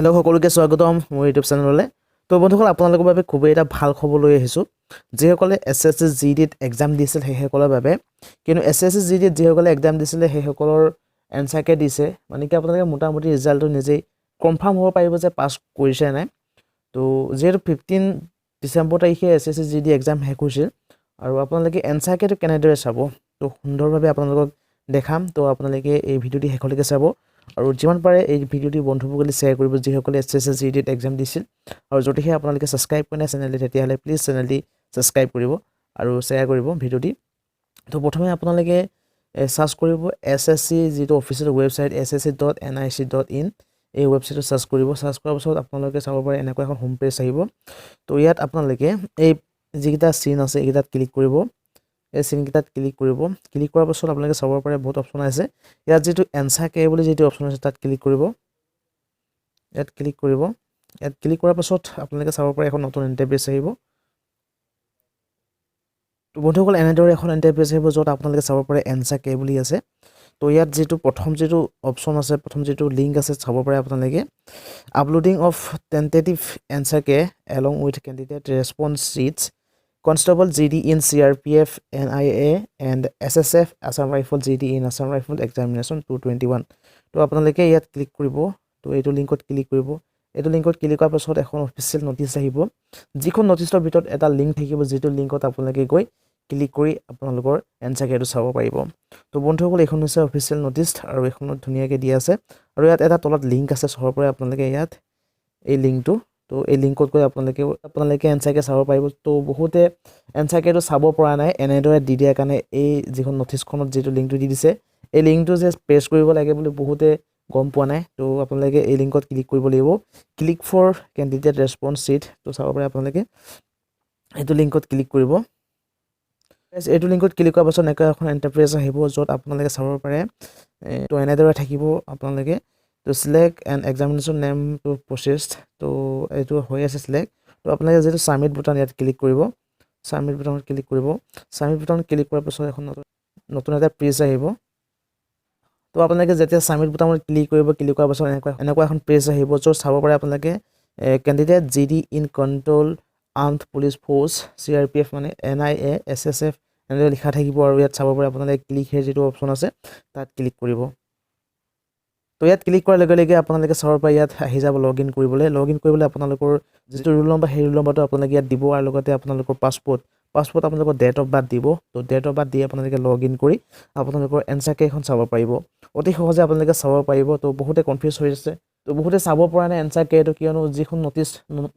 Hello' সকলোকে স্বাগতম মোৰ ইউটিউব চেনেললৈ। তো বন্ধুসকল আপোনালোকৰ বাবে খুবেই এটা ভাল খবৰ লৈ আহিছোঁ। যিসকলে এছএছচি জিডিত এক্সাম দিছিল সেইসকলৰ বাবে, কিন্তু এছএছচি জিডিত যিসকলে এক্সাম দিছিলে সেইসকলৰ এনচাৰকে দিছে, মানে কি আপোনালোকে মোটামুটি ৰিজাল্টটো নিজেই কনফাৰ্ম হ'ব পাৰিব যে পাছ কৰিছে নাই। তো যিহেতু 15 ডিচেম্বৰ তাৰিখে এছএছচি জিডি এক্সাম শেষ হৈছিল আৰু আপোনালোকে এনচাৰকেটো কেনেদৰে চাব তো সুন্দৰভাৱে আপোনালোকক দেখাম। তো আপোনালোকে এই ভিডিঅ'টি শেষলৈকে চাব আৰু যিমান পাৰে এই ভিডিঅ'টি বন্ধুসকলে শ্বেয়াৰ কৰিব যিসকলে এছএছচি জিডিত এক্সাম দিছিল। আৰু যদিহে আপোনালোকে ছাবস্ক্ৰাইব কৰে নাই চেনেলটি তেতিয়াহ'লে প্লিজ চেনেলটি ছাবস্ক্ৰাইব কৰিব আৰু শ্বেয়াৰ কৰিব ভিডিঅ'টি। তো প্ৰথমে আপোনালোকে সাৰ্চ কৰিব এছএছচি যিটো অফিচিয়েল ৱেবছাইট ssc.nic.in, এই ৱেবছাইটটো সাৰ্চ কৰিব। সাৰ্চ কৰাৰ পাছত আপোনালোকে চাব পাৰে এনেকুৱা এখন হোম পেজ আহিব। তো ইয়াত আপোনালোকে এই যিকেইটা চিন আছে এইকেইটাত ক্লিক কৰিব। এই চিনকেইটাত ক্লিক কৰিব। ক্লিক কৰাৰ পাছত আপোনালোকে চাব পাৰে বহুত অপশ্যন আছে। ইয়াত যিটো এনচাৰ কে বুলি যিটো অপশ্যন আছে তাত ক্লিক কৰিব। ইয়াত ক্লিক কৰিব। ইয়াত ক্লিক কৰাৰ পাছত আপোনালোকে চাব পাৰে এখন নতুন ইণ্টাৰফেচ আহিব। তো বন্ধুসকল এনেদৰে এখন ইণ্টাৰফেচ আহিব য'ত আপোনালোকে চাব পাৰে এনচাৰ কে বুলি আছে। তো ইয়াত যিটো প্ৰথম যিটো অপশ্যন আছে, প্ৰথম যিটো লিংক আছে চাব পাৰে আপোনালোকে আপলোডিং অফ টেণ্টেটিভ এনচাৰ কে along with candidate response sheets Constable GD in CRPF NIA and SSF Assam Rifle GD in Assam Rifle Examination 221. তো আপোনালোকে ইয়াত ক্লিক কৰিব। তো এইটো লিংকত ক্লিক কৰিব। এইটো লিংকত ক্লিক কৰাৰ পাছত এখন অফিচিয়েল নটিচ আহিব, যিখন নটিচৰ ভিতৰত এটা লিংক থাকিব, যিটো লিংকত আপোনালোকে গৈ ক্লিক কৰি আপোনালোকৰ এনচাৰ কেটো চাব পাৰিব। তো বন্ধুসকল এইখন হৈছে অফিচিয়েল নটিচ আৰু এইখনত ধুনীয়াকৈ দিয়া আছে আৰু ইয়াত এটা তলত লিংক আছে চাব পাৰে আপোনালোকে ইয়াত এই লিংকটো। তো এই লিংকত গৈ আপোনালোকে এনচাৰ কে চাব পাৰিব। তো বহুতে এনচাৰ কেটো চাব পৰা নাই এনেদৰে দি দিয়াৰ কাৰণে এই যিখন নটিচখনত যিটো লিংকটো দি দিছে এই লিংকটো যে প্ৰেছ কৰিব লাগে বুলি বহুতে গম পোৱা নাই। তো আপোনালোকে এই লিংকত ক্লিক কৰিব লাগিব, click for candidate response sheet. তো চাব পাৰে আপোনালোকে এইটো লিংকত ক্লিক কৰিব। এইটো লিংকত ক্লিক কৰাৰ পাছত এনেকুৱা এখন ইণ্টাৰফেচ আহিব য'ত আপোনালোকে চাব পাৰে তো এনেদৰে থাকিব আপোনালোকে। তো select and examination name to proceed. তো এইটো হৈ আছে চিলেক্ট। তো আপোনালোকে যিটো ছাবমিট বুটান ইয়াত ক্লিক কৰিব। ছাবমিট বুটানত ক্লিক কৰিব। ছাবমিট বুটানত ক্লিক কৰাৰ পাছত এখন নতুন এটা পেজ আহিব। তো আপোনালোকে যেতিয়া ছাবমিট বুটানত ক্লিক কৰিব, ক্লিক কৰাৰ পাছত এনেকুৱা এখন পেজ আহিব য'ত চাব পাৰে আপোনালোকে candidate GD in control armed police force CRPF মানে NIA SSF এনেদৰে লিখা থাকিব আৰু ইয়াত চাব পাৰে আপোনালোকে ক্লিক হেৰ যিটো অপশ্যন আছে তাত ক্লিক কৰিব। তো ইয়াত ক্লিক কৰাৰ লগে লগে আপোনালোকে চাব পাৰে ইয়াত আহি যাব লগ ইন কৰিবলৈ আপোনালোকৰ যিটো ৰোল নম্বৰ সেই ৰোল নম্বৰটো আপোনালোকে ইয়াত দিব আৰু লগতে আপোনালোকৰ পাছপোৰ্ট আপোনালোকৰ ডেট অফ বাৰ্থ দিব। তো ডেট অফ বাৰ্থ দি আপোনালোকে লগ ইন কৰি আপোনালোকৰ এনচাৰ কেখন চাব পাৰিব। অতি সহজে আপোনালোকে চাব পাৰিব। তো বহুতে কনফিউজ হৈ আছে, তো বহুতে চাব পৰা নাই এনচাৰ কেটো, কিয়নো যিখন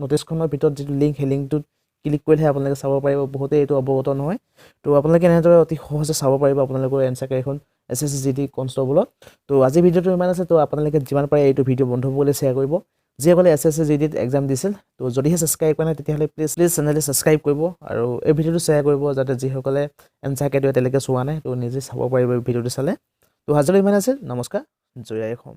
নটিচখনৰ ভিতৰত যিটো লিংক সেই লিংকটোত ক্লিক কৰিলেহে আপোনালোকে চাব পাৰিব। বহুতে এইটো অৱগত নহয়। তো আপোনালোকে এনেদৰে অতি সহজে চাব পাৰিব আপোনালোকৰ এনচাৰ কেখন এছএছচি জিডি কনষ্টেবলত। তো আজি ভিডিঅ'টো ইমান আছে। তো আপোনালোকে যিমান পাৰে এইটো ভিডিঅ' বন্ধুসকলে শ্বেয়াৰ কৰিব যিসকলে এছএছচি জিডিত এক্সাম দিছিল। তো যদিহে ছাবস্ক্ৰাইব কৰা নাই তেতিয়াহ'লে প্লিজ চেনেলটো ছাবস্ক্ৰাইব কৰিব আৰু এই ভিডিঅ'টো শ্বেয়াৰ কৰিব যাতে যিসকলে এনচাৰ কেটো এতিয়ালৈকে চোৱা নাই তো নিজে চাব পাৰিব এই ভিডিঅ'টো চালে। তো আজিলৈ ইমান আছে। নমস্কাৰ, জয় আই অসম।